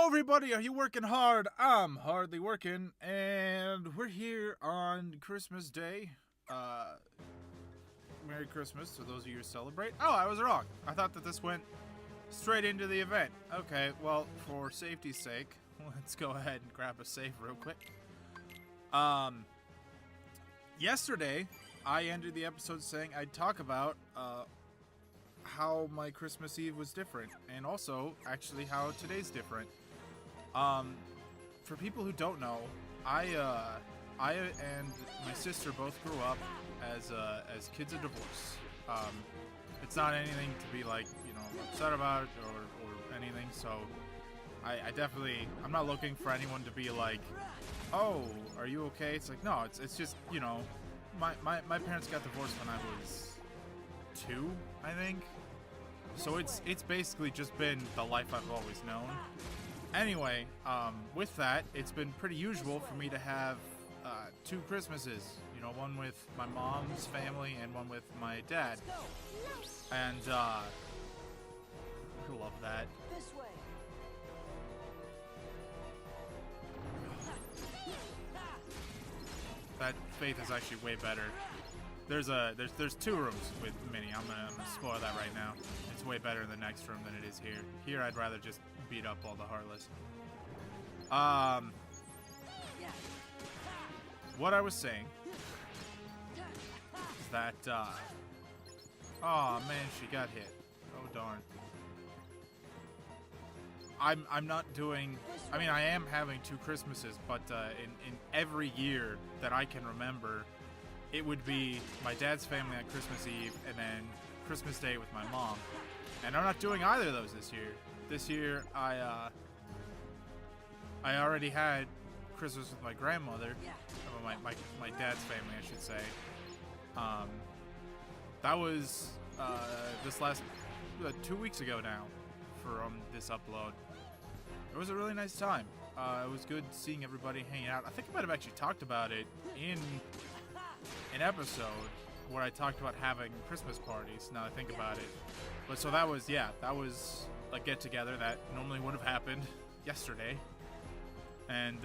Hello everybody, are you working hard? I'm hardly working, and we're here on Christmas Day. Merry Christmas to those of you who celebrate. Oh, I was wrong. I thought that this went straight into the event. Okay, well, for safety's sake, let's go ahead and grab a save real quick. Yesterday, I ended the episode saying I'd talk about, how my Christmas Eve was different, and also, actually, how today's different. For people who don't know, I and my sister both grew up as kids of divorce. It's not anything to be, like, you know, upset about or anything, so I definitely, I'm not looking for anyone to be like, oh, are you okay? It's like, no, it's just, you know, my parents got divorced when I was 2, I think. So it's basically just been the life I've always known. Anyway, with that, it's been pretty usual for me to have 2 Christmases. You know, one with my mom's family and one with my dad. And I love that. This way. That Faith is actually way better. There's 2 rooms with Minnie. I'm gonna spoil that right now. It's way better in the next room than it is here. Here, I'd rather just beat up all the Heartless. What I was saying is that, oh man, she got hit. Oh darn. I'm not doing, I mean, I am having 2 Christmases, but in every year that I can remember, it would be my dad's family on Christmas Eve and then Christmas Day with my mom. And I'm not doing either of those this year. This year, I already had Christmas with my grandmother, my dad's family, I should say. That was this last 2 weeks ago now for this upload. It was a really nice time. It was good seeing everybody hanging out. I think I might have actually talked about it in an episode where I talked about having Christmas parties, now that I think about it. But so that was, yeah, that was a get-together that normally would have happened yesterday. And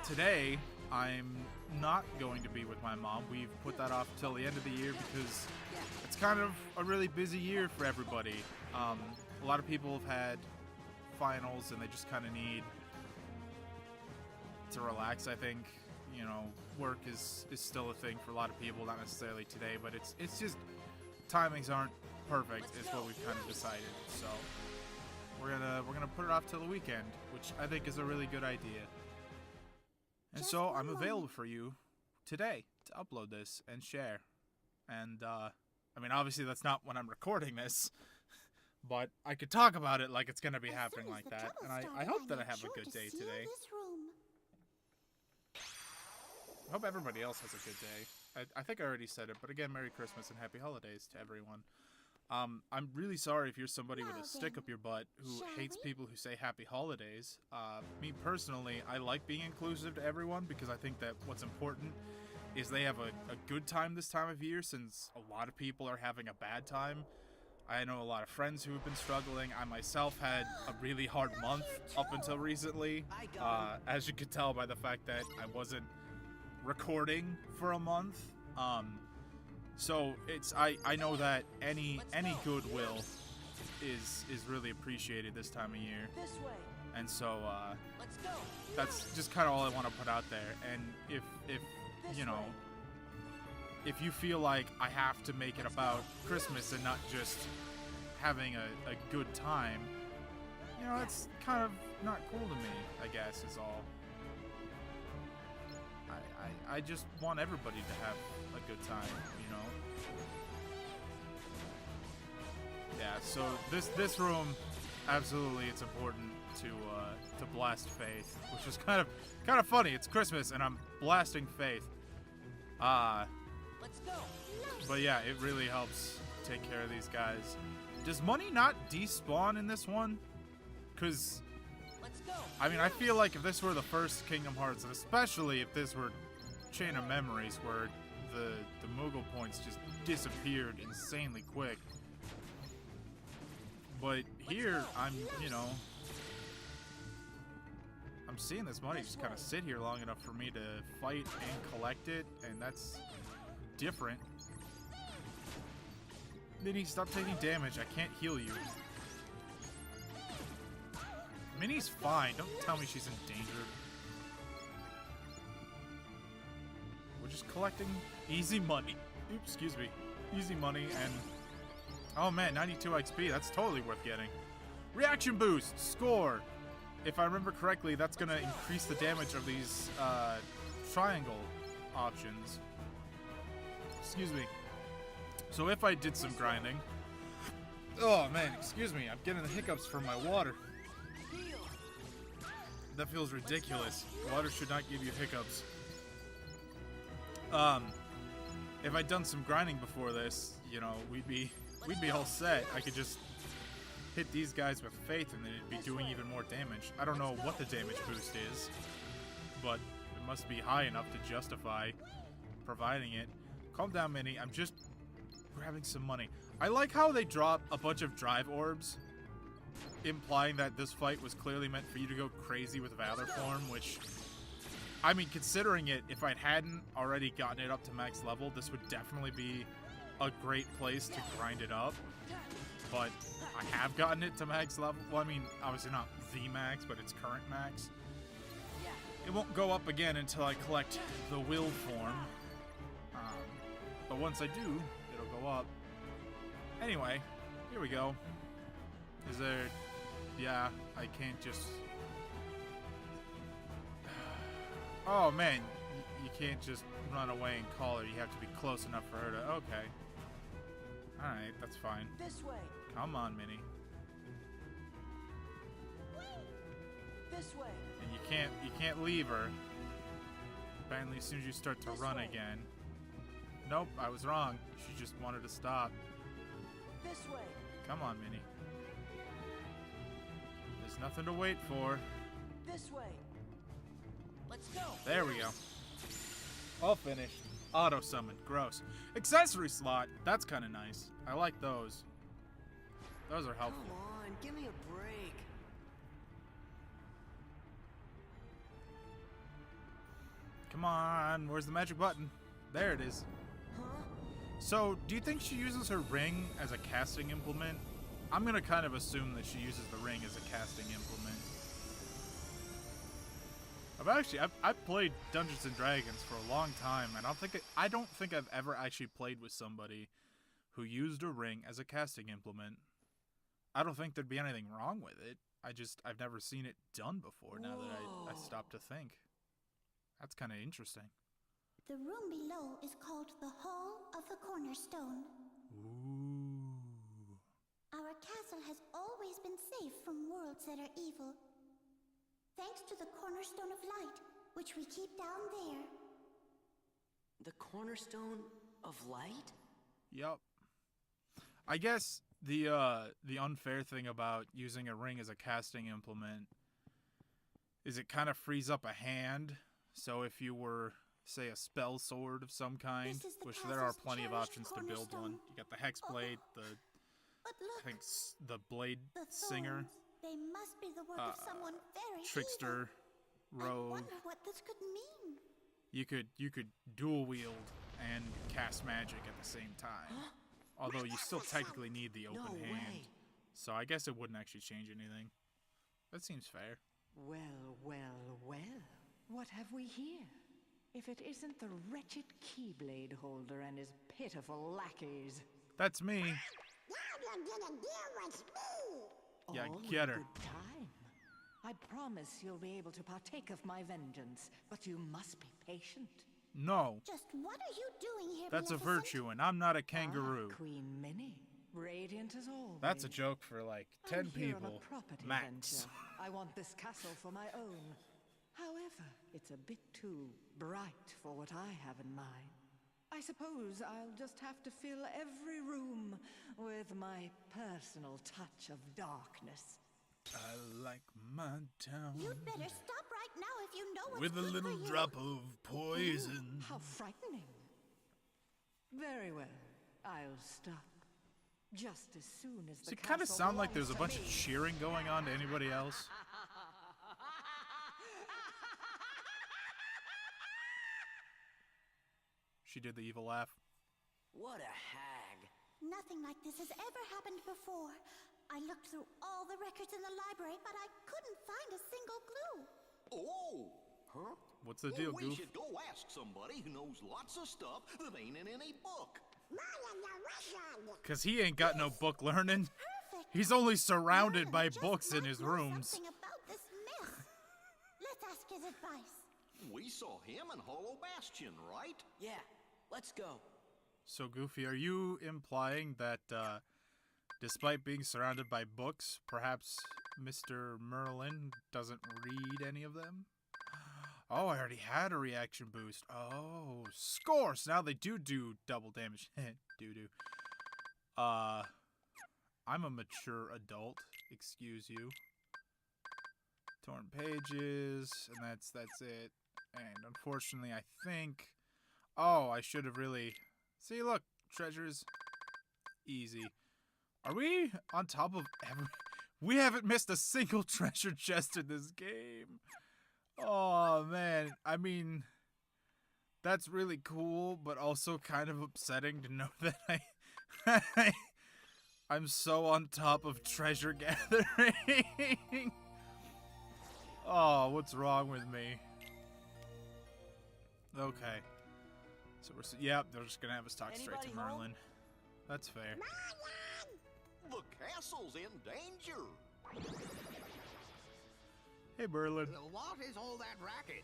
today, I'm not going to be with my mom. We've put that off till the end of the year because it's kind of a really busy year for everybody. A lot of people have had finals and they just kind of need to relax, I think. You know, work is still a thing for a lot of people, not necessarily today, but it's just timings aren't perfect is what we've kind of decided. So we're gonna put it off till the weekend, which I think is a really good idea. And so I'm available for you today to upload this and share. And I mean, obviously that's not when I'm recording this, but I could talk about it like it's gonna be happening like that. And I hope that I have a good day today. I hope everybody else has a good day. I think I already said it, but again, Merry Christmas and Happy Holidays to everyone. I'm really sorry if you're somebody with a stick up your butt who hates people who say Happy Holidays. Me personally, I like being inclusive to everyone because I think that what's important is they have a good time this time of year, since a lot of people are having a bad time. I know a lot of friends who have been struggling. I myself had a really hard month up until recently, as you could tell by the fact that I wasn't recording for a month. So it's I know that any goodwill is really appreciated this time of year. And so that's just kind of all I want to put out there. And if you know, if you feel like I have to make it about Christmas and not just having a good time, you know, it's kind of not cool to me, I guess, is all. I just want everybody to have a good time, you know? Yeah, so this room, absolutely, it's important to blast Faith, which is kind of funny. It's Christmas and I'm blasting Faith. Let's go. But yeah, it really helps take care of these guys. Does money not despawn in this one? Because, I mean, I feel like if this were the first Kingdom Hearts, and especially if this were Chain of Memories, where the Moogle points just disappeared insanely quick. But here, I'm, you know, seeing this money just kind of sit here long enough for me to fight and collect it, and that's different. Minnie, stop taking damage. I can't heal you. Minnie's fine. Don't tell me she's endangered. We're just collecting easy money. Oops, excuse me. Easy money and... Oh man, 92 XP. That's totally worth getting. Reaction boost. Score. If I remember correctly, that's going to increase the damage of these triangle options. Excuse me. So if I did some grinding... Oh man, excuse me. I'm getting the hiccups from my water. That feels ridiculous. Water should not give you hiccups. If I'd done some grinding before this, you know, we'd be all set. I could just hit these guys with faith and they'd be doing even more damage. I don't know what the damage boost is, but it must be high enough to justify providing it. Calm down, Minnie. I'm just grabbing some money. I like how they drop a bunch of drive orbs, implying that this fight was clearly meant for you to go crazy with Valor form, which, I mean, considering it, if I hadn't already gotten it up to max level, this would definitely be a great place to grind it up. But I have gotten it to max level. Well, I mean, obviously not the max, but its current max. It won't go up again until I collect the will form. But once I do, it'll go up. Anyway, here we go. Is there... Yeah, I can't just... Oh, man. You can't just run away and call her. You have to be close enough for her to... Okay. Alright, that's fine. This way. Come on, Minnie. This way. And you can't leave her. Apparently, as soon as you start to run again... Nope, I was wrong. She just wanted to stop. This way. Come on, Minnie. There's nothing to wait for. This way. Let's go. There we go. All finished. Auto summon. Gross. Accessory slot. That's kind of nice. I like those. Those are helpful. Come on, give me a break. Come on. Where's the magic button? There it is. Huh? So, do you think she uses her ring as a casting implement? I'm gonna kind of assume that she uses the ring as a casting implement. I've played Dungeons and Dragons for a long time, and I don't think I've ever actually played with somebody who used a ring as a casting implement. I don't think there'd be anything wrong with it. I've never seen it done before. Now that I stopped to think, that's kind of interesting. The room below is called the Hall of the Cornerstone. Ooh. Our castle has always been safe from worlds that are evil, thanks to the Cornerstone of Light, which we keep down there. The Cornerstone of Light? Yup. I guess the unfair thing about using a ring as a casting implement is it kind of frees up a hand. So if you were, say, a spell sword of some kind, which there are plenty of options to build one. You got the Hexblade, But look, I think the Blade the Singer, thorns. They must be the work of someone very Trickster, evil. I Rogue. wonder what this could mean. You could dual wield and cast magic at the same time. Although you still technically need the open No hand. way. So I guess it wouldn't actually change anything. That seems fair. Well, well, well. What have we here? If it isn't the wretched Keyblade holder and his pitiful lackeys. That's me. Now you're gonna deal with me. Yeah, All get in her. good time. I promise you'll be able to partake of my vengeance, but you must be patient. No, Just what are you doing here, that's a Maleficent? virtue, and I'm not a kangaroo. Ah, Queen Minnie, radiant as always. That's a joke for like 10 I'm here on people, a property max. venture. I want this castle for my own. However, it's a bit too bright for what I have in mind. I suppose I'll just have to fill every room with my personal touch of darkness. I like my town You'd better stop right now if you know what's with a good little for you. drop of poison. How frightening. Very well, I'll stop. Just as soon as the Does it kind of castle sound like there's belongs a bunch to of me. cheering going on to anybody else? She did the evil laugh. What a hag. Nothing like this has ever happened before. I looked through all the records in the library, but I couldn't find a single clue. Oh, huh? What's the deal, We Goof? should go ask somebody who knows lots of stuff that ain't in any book. Because he ain't got no book learning. Perfect. He's only surrounded Merlin by just books in might his know rooms. Something about this myth. Let's ask his advice. We saw him in Hollow Bastion, right? Yeah, let's go. So, Goofy, are you implying that, despite being surrounded by books, perhaps Mr. Merlin doesn't read any of them? Oh, I already had a reaction boost. Oh, score! So now they do double damage. Do. I'm a mature adult. Excuse you. Torn pages, and that's it. And unfortunately, I think... Oh, I should have really... See, look, treasures. Easy. Are we on top of every... We haven't missed a single treasure chest in this game. Oh, man. I mean, that's really cool, but also kind of upsetting to know that I'm so on top of treasure gathering. Oh, what's wrong with me? Okay. So yep, they're just gonna have us talk straight to Anybody home? Merlin. That's fair. The castle's in danger. Hey, Merlin. What is all that racket?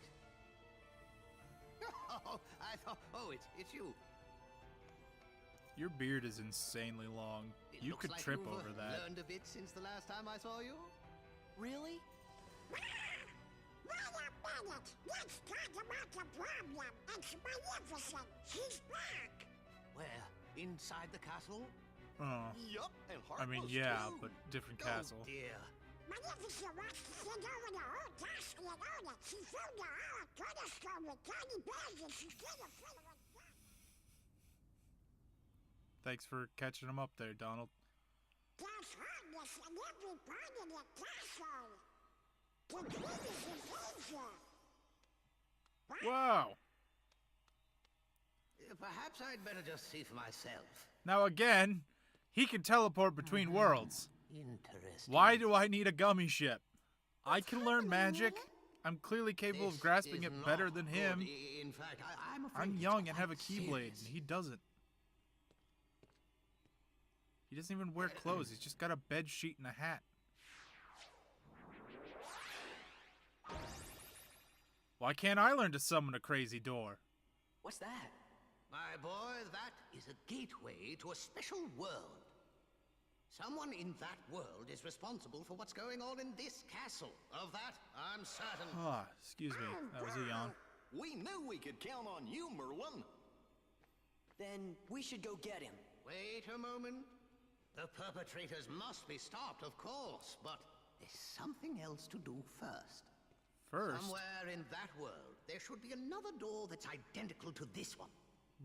Oh, I thought. Oh, it's you. Your beard is insanely long. It You looks could like trip you've, over that. Learned a bit since the last time I saw you. Really? Let's talk about the problem. It's magnificent. She's back. Where? Inside the castle? Oh, Yup, and I mean, Heartless yeah, too. but different Oh castle. dear. Magnificent wants to send over the whole castle and own it. She filled the whole cornerstone with tiny bags and she's gonna fill it with gas. Thanks for catching him up there, Donald. There's hardness in every part of the castle. The queen is in danger. Wow. Perhaps I'd better just see for myself. Now again, he can teleport between worlds. Interesting. Why do I need a gummy ship? I can learn happening, magic. Merlin? I'm clearly capable This of grasping is it better not than good. him. In fact, I'm afraid I'm it's young and have a quite keyblade, serious. and he doesn't. He doesn't even wear clothes. He's just got a bed sheet and a hat. Why can't I learn to summon a crazy door? What's that? My boy, that is a gateway to a special world. Someone in that world is responsible for what's going on in this castle. Of that, I'm certain. Ah, excuse me. That was a yawn. We knew we could count on you, Merlin. Then we should go get him. Wait a moment. The perpetrators must be stopped, of course, but there's something else to do first. First. Somewhere in that world, there should be another door that's identical to this one.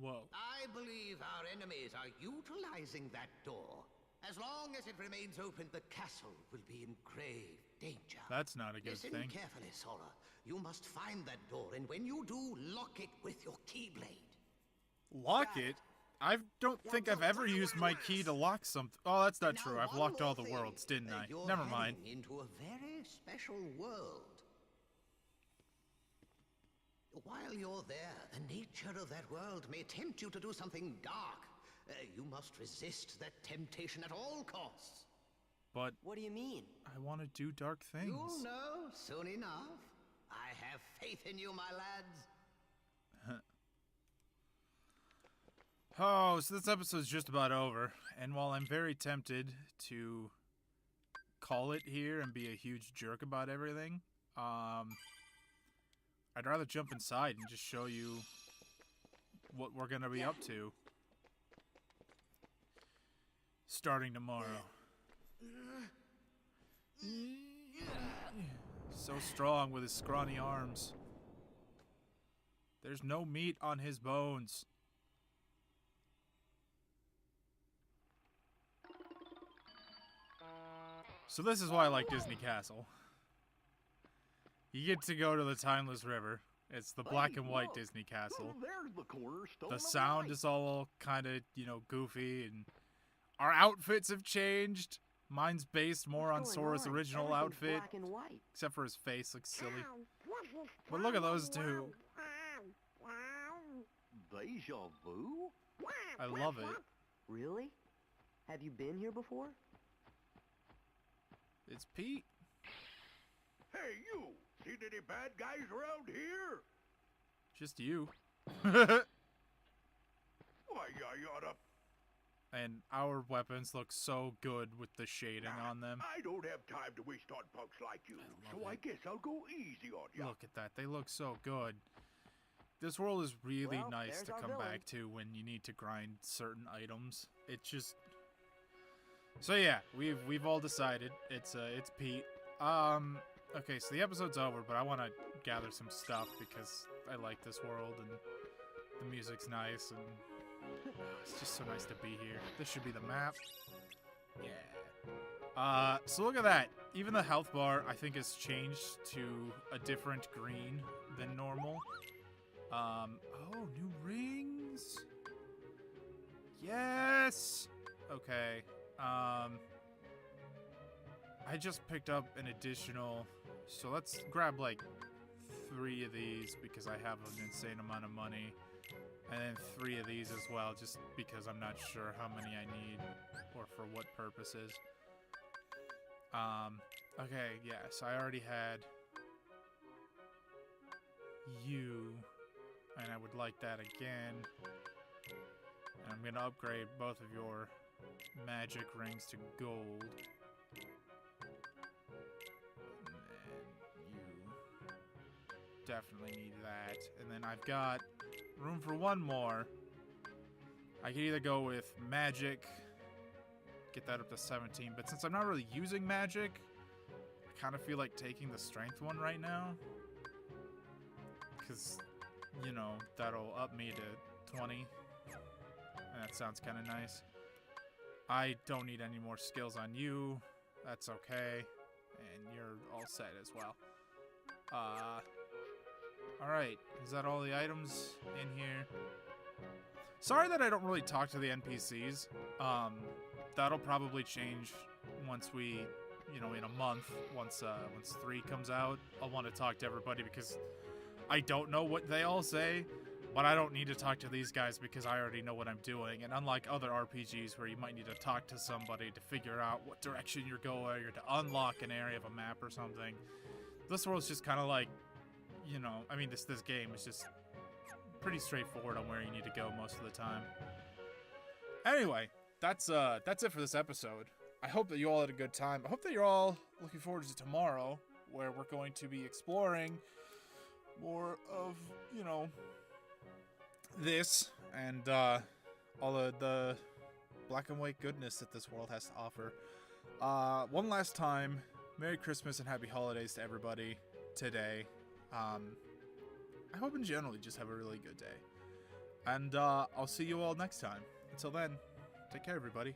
Whoa. I believe our enemies are utilizing that door. As long as it remains open, the castle will be in grave danger. That's not a good Listen thing. carefully, Sora. You must find that door, and when you do, lock it with your keyblade. Lock it? I don't think I've ever used my key to lock something. Oh, that's not Now, true. I've one locked more all the thing. worlds, didn't I? You're Never mind. heading into a very special world. While you're there, the nature of that world may tempt you to do something dark. You must resist that temptation at all costs. But What do you mean? I want to do dark things. You'll know soon enough. I have faith in you, my lads. Oh, so this episode's just about over. And while I'm very tempted to call it here and be a huge jerk about everything, I'd rather jump inside and just show you what we're gonna be up to starting tomorrow. So strong with his scrawny arms. There's no meat on his bones. So this is why I like Disney Castle. You get to go to the Timeless River It's the black and white look. Disney castle. There's the cornerstone. The of sound light. is all kind of, you know, goofy, and our outfits have changed. Mine's based more on Sora's original outfit, Black and white. except for his face looks silly. Wow, But look at those two. Deja vu? I love it. Really? Have you been here before? It's Pete. Hey, you! Seen any bad guys around here? Just you. Why, you oughta... And our weapons look so good with the shading on them. I don't have time to waste on punks like you, so I guess I'll go easy on you. Look at that. They look so good. This world is really Well, nice there's to our come villain. back to when you need to grind certain items. It's just... So yeah, we've all decided. It's Pete. Okay, so the episode's over, but I want to gather some stuff because I like this world and the music's nice and it's just so nice to be here. This should be the map. Yeah. So look at that. Even the health bar, I think, has changed to a different green than normal. Oh, new rings. Yes. Okay. I just picked up an additional, so let's grab like 3 of these because I have an insane amount of money, and then 3 of these as well, just because I'm not sure how many I need or for what purposes. Okay, yeah, so I already had you, and I would like that again. And I'm gonna upgrade both of your magic rings to gold. And then you definitely need that. And then I've got room for 1 more. I could either go with magic, get that up to 17, but since I'm not really using magic, I kind of feel like taking the strength one right now. Because, you know, that'll up me to 20. And that sounds kind of nice. I don't need any more skills on you. That's okay. And you're all set as well. Alright. Is that all the items in here? Sorry that I don't really talk to the NPCs. That'll probably change once we, you know, in a month, once 3 comes out. I'll want to talk to everybody because I don't know what they all say. But I don't need to talk to these guys because I already know what I'm doing. And unlike other RPGs where you might need to talk to somebody to figure out what direction you're going or to unlock an area of a map or something, this world's just kind of like, you know, I mean, this game is just pretty straightforward on where you need to go most of the time. Anyway, that's it for this episode. I hope that you all had a good time. I hope that you're all looking forward to tomorrow, where we're going to be exploring more of, you know, this and all of the black and white goodness that this world has to offer. One last time, Merry Christmas and Happy Holidays to everybody today. I hope in general you just have a really good day. And I'll see you all next time. Until then, take care, everybody.